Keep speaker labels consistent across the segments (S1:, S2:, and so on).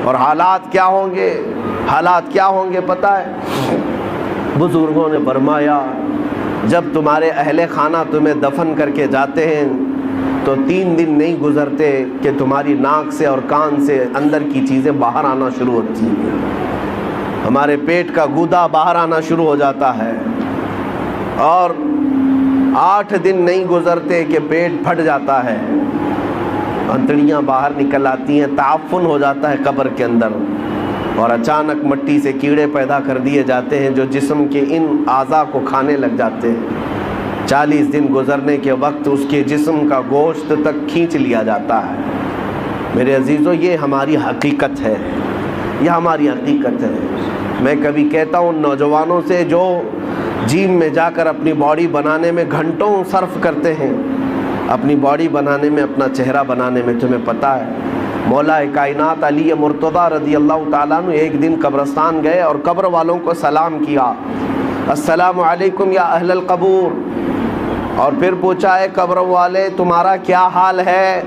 S1: اور حالات کیا ہوں گے، حالات کیا ہوں گے پتہ ہے؟ بزرگوں نے فرمایا جب تمہارے اہل خانہ تمہیں دفن کر کے جاتے ہیں تو 3 دن نہیں گزرتے کہ تمہاری ناک سے اور کان سے اندر کی چیزیں باہر آنا شروع ہوتی ہیں، ہمارے پیٹ کا گودا باہر آنا شروع ہو جاتا ہے، اور 8 دن نہیں گزرتے کہ پیٹ پھٹ جاتا ہے، انتڑیاں باہر نکل آتی ہیں، تعفن ہو جاتا ہے قبر کے اندر، اور اچانک مٹی سے کیڑے پیدا کر دیے جاتے ہیں جو جسم کے ان اعضاء کو کھانے لگ جاتے ہیں۔ 40 دن گزرنے کے وقت اس کے جسم کا گوشت تک کھینچ لیا جاتا ہے۔ میرے عزیزو، یہ ہماری حقیقت ہے، یہ ہماری حقیقت ہے۔ میں کبھی کہتا ہوں نوجوانوں سے جو جیم میں جا کر اپنی باڈی بنانے میں گھنٹوں صرف کرتے ہیں، اپنی باڈی بنانے میں، اپنا چہرہ بنانے میں، تمہیں پتہ ہے مولا کائنات علی مرتضیٰ رضی اللہ تعالیٰ عنہ ایک دن قبرستان گئے اور قبر والوں کو سلام کیا، السلام علیکم یا اہل القبور، اور پھر پوچھا ہے قبر والے تمہارا کیا حال ہے؟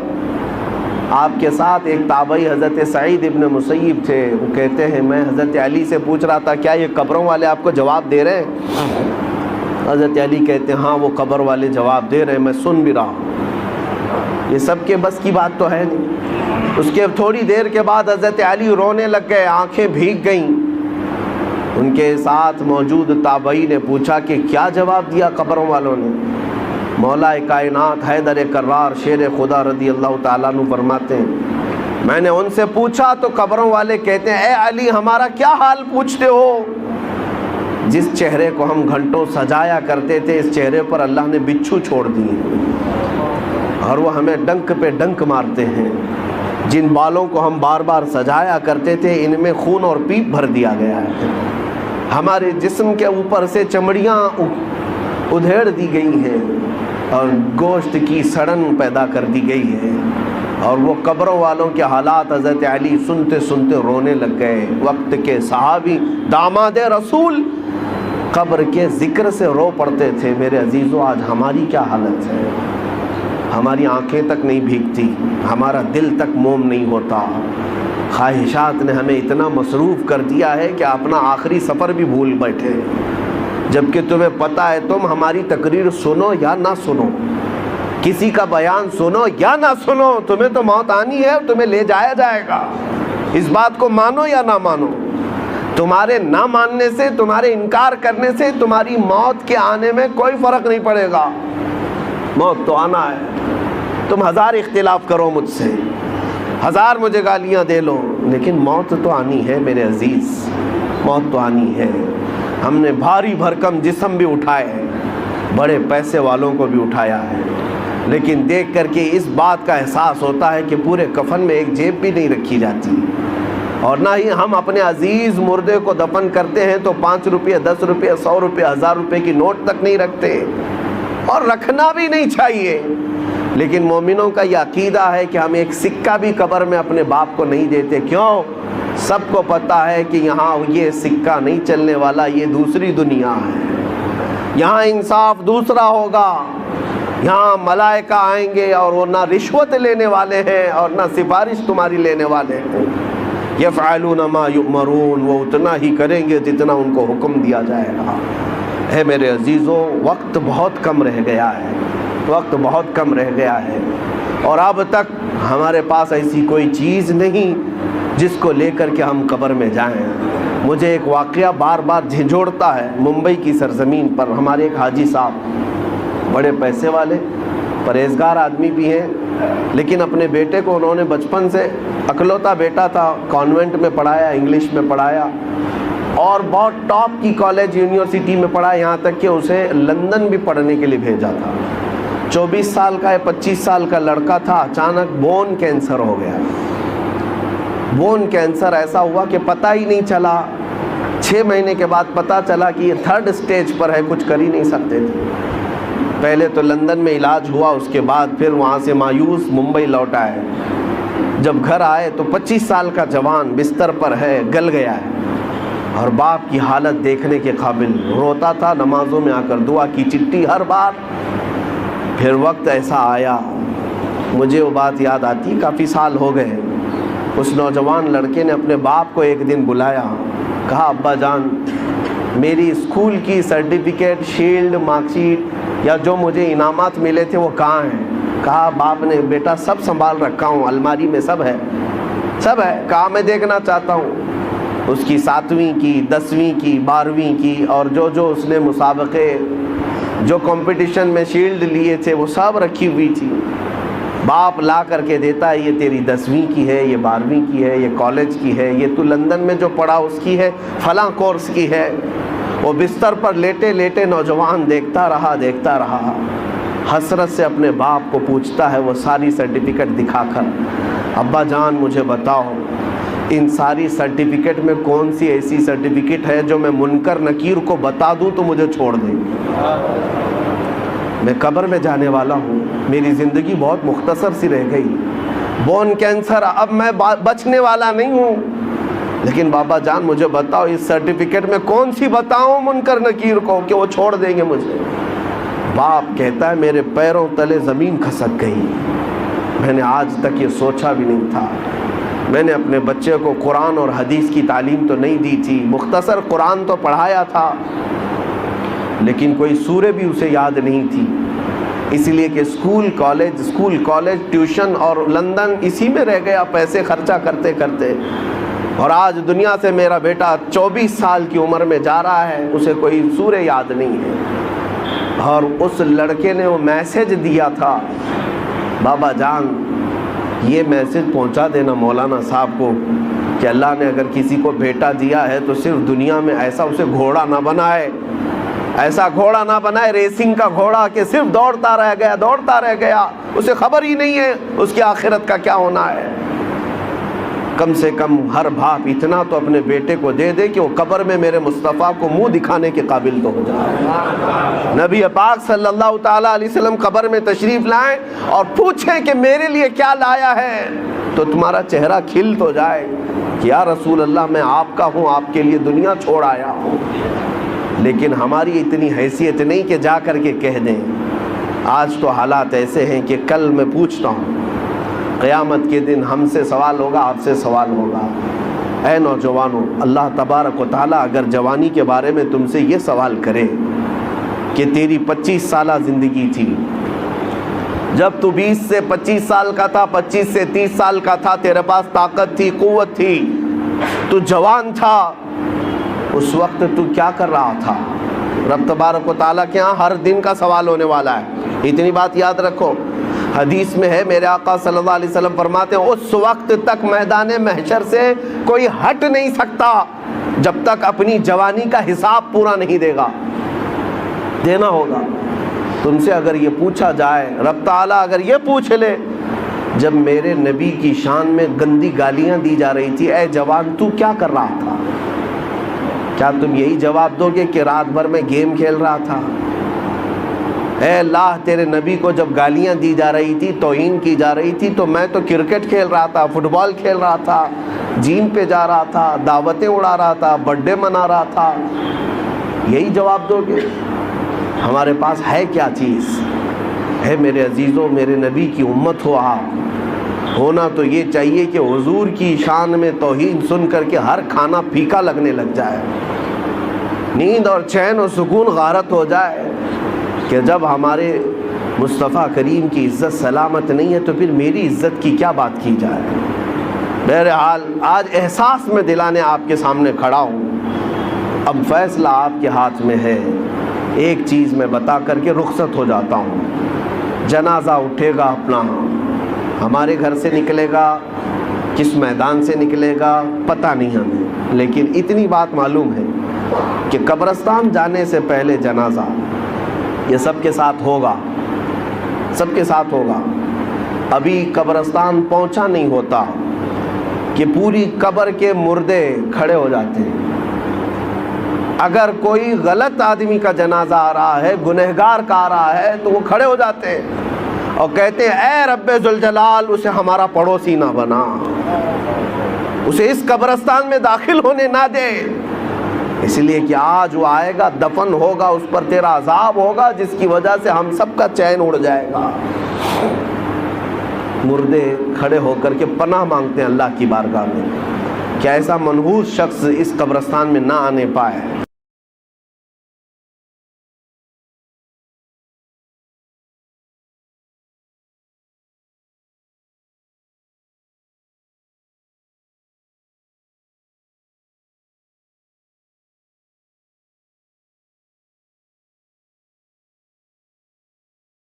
S1: آپ کے ساتھ ایک تابعی حضرت سعید ابن مسیب تھے، وہ کہتے ہیں میں حضرت علی سے پوچھ رہا تھا کیا یہ قبروں والے آپ کو جواب دے رہے ہیں؟ حضرت علی کہتے ہیں ہاں وہ قبر والے جواب دے رہے ہیں، میں سن بھی رہا ہوں۔ یہ سب کے بس کی بات تو ہے نہیں۔ اس کے تھوڑی دیر کے بعد حضرت علی رونے لگ گئے، آنکھیں بھیگ گئیں۔ ان کے ساتھ موجود تابعی نے پوچھا کہ کیا جواب دیا قبروں والوں نے؟ مولا کائنات حیدر کرار شیر خدا رضی اللہ تعالیٰ عنہ فرماتے ہیں میں نے ان سے پوچھا تو قبروں والے کہتے ہیں اے علی ہمارا کیا حال پوچھتے ہو؟ جس چہرے کو ہم گھنٹوں سجایا کرتے تھے اس چہرے پر اللہ نے بچھو چھوڑ دیے اور وہ ہمیں ڈنک پہ ڈنک مارتے ہیں۔ جن بالوں کو ہم بار بار سجایا کرتے تھے ان میں خون اور پیپ بھر دیا گیا ہے۔ ہمارے جسم کے اوپر سے چمڑیاں ادھیڑ دی گئی ہیں اور گوشت کی سڑن پیدا کر دی گئی ہے، اور وہ قبروں والوں کے حالات حضرت علی سنتے سنتے رونے لگ گئے۔ وقت کے صحابی داماد رسول قبر کے ذکر سے رو پڑتے تھے۔ میرے عزیزو، آج ہماری کیا حالت ہے؟ ہماری آنکھیں تک نہیں بھیگتی، ہمارا دل تک موم نہیں ہوتا۔ خواہشات نے ہمیں اتنا مصروف کر دیا ہے کہ اپنا آخری سفر بھی بھول بیٹھے، جبکہ تمہیں پتہ ہے تم ہماری تقریر سنو یا نہ سنو، کسی کا بیان سنو یا نہ سنو، تمہیں تو موت آنی ہے اور تمہیں لے جایا جائے گا۔ اس بات کو مانو یا نہ مانو، تمہارے نہ ماننے سے، تمہارے انکار کرنے سے تمہاری موت کے آنے میں کوئی فرق نہیں پڑے گا۔ موت تو آنا ہے، تم 1000 اختلاف کرو مجھ سے، 1000 مجھے گالیاں دے لو، لیکن موت تو آنی ہے میرے عزیز، موت تو آنی ہے۔ ہم نے بھاری بھرکم جسم بھی اٹھائے ہیں، بڑے پیسے والوں کو بھی اٹھایا ہے، لیکن دیکھ کر کے اس بات کا احساس ہوتا ہے کہ پورے کفن میں ایک جیب بھی نہیں رکھی جاتی، اور نہ ہی ہم اپنے عزیز مردے کو دفن کرتے ہیں تو 5 روپے 10 روپے 100 روپے 1000 روپے کی نوٹ تک نہیں رکھتے، اور رکھنا بھی نہیں چاہیے۔ لیکن مومنوں کا یہ عقیدہ ہے کہ ہم ایک سکہ بھی قبر میں اپنے باپ کو نہیں دیتے۔ کیوں؟ سب کو پتہ ہے کہ یہاں یہ سکہ نہیں چلنے والا، یہ دوسری دنیا ہے، یہاں انصاف دوسرا ہوگا، یہاں ملائکہ آئیں گے اور وہ نہ رشوت لینے والے ہیں اور نہ سفارش تمہاری لینے والے ہیں۔ یفعلون ما یؤمرون، وہ اتنا ہی کریں گے جتنا ان کو حکم دیا جائے گا۔ اے میرے عزیزو، وقت بہت کم رہ گیا ہے، وقت بہت کم رہ گیا ہے، اور اب تک ہمارے پاس ایسی کوئی چیز نہیں جس کو لے کر کے ہم قبر میں جائیں۔ مجھے ایک واقعہ بار بار جھنجھوڑتا ہے۔ ممبئی کی سرزمین پر ہمارے ایک حاجی صاحب، بڑے پیسے والے، پرہیزگار آدمی بھی ہیں، لیکن اپنے بیٹے کو انہوں نے بچپن سے، اکلوتا بیٹا تھا، کانوینٹ میں پڑھایا، انگلش میں پڑھایا، اور بہت ٹاپ کی کالج یونیورسٹی میں پڑھا، یہاں تک کہ اسے لندن بھی پڑھنے کے لیے بھیجا تھا۔ 24 سال کا 25 سال کا لڑکا تھا، اچانک بون کینسر ہو گیا۔ بون کینسر ایسا ہوا کہ پتہ ہی نہیں چلا، 6 مہینے کے بعد پتہ چلا کہ یہ 3rd سٹیج پر ہے، کچھ کر ہی نہیں سکتے تھے۔ پہلے تو لندن میں علاج ہوا، اس کے بعد پھر وہاں سے مایوس ممبئی لوٹ آئے۔ جب گھر آئے تو 25 سال کا جوان بستر پر ہے، گل گیا ہے، اور باپ کی حالت دیکھنے کے قابل، روتا تھا، نمازوں میں آ کر دعا کی چٹھی ہر بار۔ پھر وقت ایسا آیا، مجھے وہ بات یاد آتی، کافی سال ہو گئے، اس نوجوان لڑکے نے اپنے باپ کو ایک دن بلایا، کہا ابا جان میری اسکول کی سرٹیفکیٹ، شیلڈ، مارک شیٹ یا جو مجھے انعامات ملے تھے وہ کہاں ہیں؟ کہا باپ نے بیٹا سب سنبھال رکھا ہوں، الماری میں سب ہے، سب ہے۔ کہا میں دیکھنا چاہتا ہوں۔ اس کی 7ویں کی، 10ویں کی، 12ویں کی اور جو اس نے مسابقے، جو کمپٹیشن میں شیلڈ لیے تھے وہ سب رکھی ہوئی تھی۔ باپ لا کر کے دیتا ہے، یہ تیری 10ویں کی ہے، یہ 12ویں کی ہے، یہ کالج کی ہے، یہ تو لندن میں جو پڑھا اس کی ہے، فلاں کورس کی ہے۔ وہ بستر پر لیٹے لیٹے نوجوان دیکھتا رہا، حسرت سے اپنے باپ کو پوچھتا ہے وہ ساری سرٹیفکیٹ دکھا کر، ابا جان مجھے بتاؤ ان ساری سرٹیفکیٹ میں کون سی ایسی سرٹیفکیٹ ہے جو میں منکر نکیر کو بتا دوں تو مجھے چھوڑ دیں؟ میں قبر میں جانے والا ہوں، میری زندگی بہت مختصر سی رہ گئی، بون کینسر، اب میں بچنے والا نہیں ہوں، لیکن بابا جان مجھے بتاؤ اس سرٹیفکیٹ میں کون سی بتاؤں منکر نکیر کو کہ وہ چھوڑ دیں گے مجھے؟ باپ کہتا ہے میرے پیروں تلے زمین کھسک گئی، میں نے آج تک یہ سوچا بھی نہیں تھا، میں نے اپنے بچے کو قرآن اور حدیث کی تعلیم تو نہیں دی تھی، مختصر قرآن تو پڑھایا تھا لیکن کوئی سورہ بھی اسے یاد نہیں تھی، اس لیے کہ اسکول کالج ٹیوشن اور لندن اسی میں رہ گیا پیسے خرچہ کرتے کرتے، اور آج دنیا سے میرا بیٹا 24 سال کی عمر میں جا رہا ہے، اسے کوئی سورہ یاد نہیں ہے۔ اور اس لڑکے نے وہ میسج دیا تھا، بابا جان یہ میسج پہنچا دینا مولانا صاحب کو کہ اللہ نے اگر کسی کو بیٹا دیا ہے تو صرف دنیا میں ایسا اسے گھوڑا نہ بنائے، ایسا گھوڑا نہ بنائے ریسنگ کا گھوڑا کہ صرف دوڑتا رہ گیا، اسے خبر ہی نہیں ہے اس کی آخرت کا کیا ہونا ہے۔ کم سے کم ہر باپ اتنا تو اپنے بیٹے کو دے دے کہ وہ قبر میں میرے مصطفیٰ کو منہ دکھانے کے قابل تو ہو جائے۔ نبی پاک صلی اللہ تعالیٰ علیہ وسلم قبر میں تشریف لائیں اور پوچھیں کہ میرے لیے کیا لایا ہے تو تمہارا چہرہ کھل تو جائے کہ یا رسول اللہ میں آپ کا ہوں، آپ کے لیے دنیا چھوڑ آیا ہوں۔ لیکن ہماری اتنی حیثیت نہیں کہ جا کر کے کہہ دیں۔ آج تو حالات ایسے ہیں کہ کل میں پوچھتا ہوں، قیامت کے دن ہم سے سوال ہوگا، آپ سے سوال ہوگا۔ اے نوجوانوں، اللہ تبارک و تعالیٰ اگر جوانی کے بارے میں تم سے یہ سوال کرے کہ تیری 25 سالہ زندگی تھی، جب تو 20 سے 25 سال کا تھا، 25 سے 30 سال کا تھا، تیرے پاس طاقت تھی، قوت تھی، تو جوان تھا، اس وقت تو کیا کر رہا تھا؟ رب تبارک و تعالیٰ کے ہاں ہر دن کا سوال ہونے والا ہے، اتنی بات یاد رکھو۔ حدیث میں ہے، میرے آقا صلی اللہ علیہ وسلم فرماتے ہیں اس وقت تک میدان محشر سے کوئی ہٹ نہیں سکتا جب تک اپنی جوانی کا حساب پورا نہیں دے گا، دینا ہوگا۔ تم سے اگر یہ پوچھا جائے، رب تعالیٰ اگر یہ پوچھ لے، جب میرے نبی کی شان میں گندی گالیاں دی جا رہی تھی، اے جوان تو کیا کر رہا تھا؟ کیا تم یہی جواب دو گے کہ رات بھر میں گیم کھیل رہا تھا؟ اے اللہ تیرے نبی کو جب گالیاں دی جا رہی تھی، توہین کی جا رہی تھی، تو میں تو کرکٹ کھیل رہا تھا، فٹ بال کھیل رہا تھا، جیم پہ جا رہا تھا، دعوتیں اڑا رہا تھا، برتھ ڈے منا رہا تھا، یہی جواب دو گے؟ ہمارے پاس ہے کیا چیز ہے؟ میرے عزیزوں، میرے نبی کی امت ہو آپ، ہونا تو یہ چاہیے کہ حضور کی شان میں توہین سن کر کے ہر کھانا پھیکا لگنے لگ جائے، نیند اور چین و سکون غارت ہو جائے کہ جب ہمارے مصطفیٰ کریم کی عزت سلامت نہیں ہے تو پھر میری عزت کی کیا بات کی جائے۔ بہرحال آج احساس میں دلانے آپ کے سامنے کھڑا ہوں، اب فیصلہ آپ کے ہاتھ میں ہے۔ ایک چیز میں بتا کر کے رخصت ہو جاتا ہوں، جنازہ اٹھے گا اپنا، ہمارے گھر سے نکلے گا، کس میدان سے نکلے گا پتہ نہیں ہمیں، لیکن اتنی بات معلوم ہے کہ قبرستان جانے سے پہلے جنازہ یہ سب کے ساتھ ہوگا، سب کے ساتھ ہوگا۔ ابھی قبرستان پہنچا نہیں ہوتا کہ پوری قبر کے مردے کھڑے ہو جاتے ہیں۔ اگر کوئی غلط آدمی کا جنازہ آ رہا ہے، گنہگار کا آ رہا ہے، تو وہ کھڑے ہو جاتے ہیں اور کہتے ہیں اے رب ذوالجلال اسے ہمارا پڑوسی نہ بنا، اسے اس قبرستان میں داخل ہونے نہ دے، اس لیے کہ آج وہ آئے گا، دفن ہوگا، اس پر تیرا عذاب ہوگا، جس کی وجہ سے ہم سب کا چین اڑ جائے گا۔ مردے کھڑے ہو کر کے پناہ مانگتے ہیں اللہ کی بارگاہ میں کہ ایسا منحوس شخص اس قبرستان میں نہ آنے پائے۔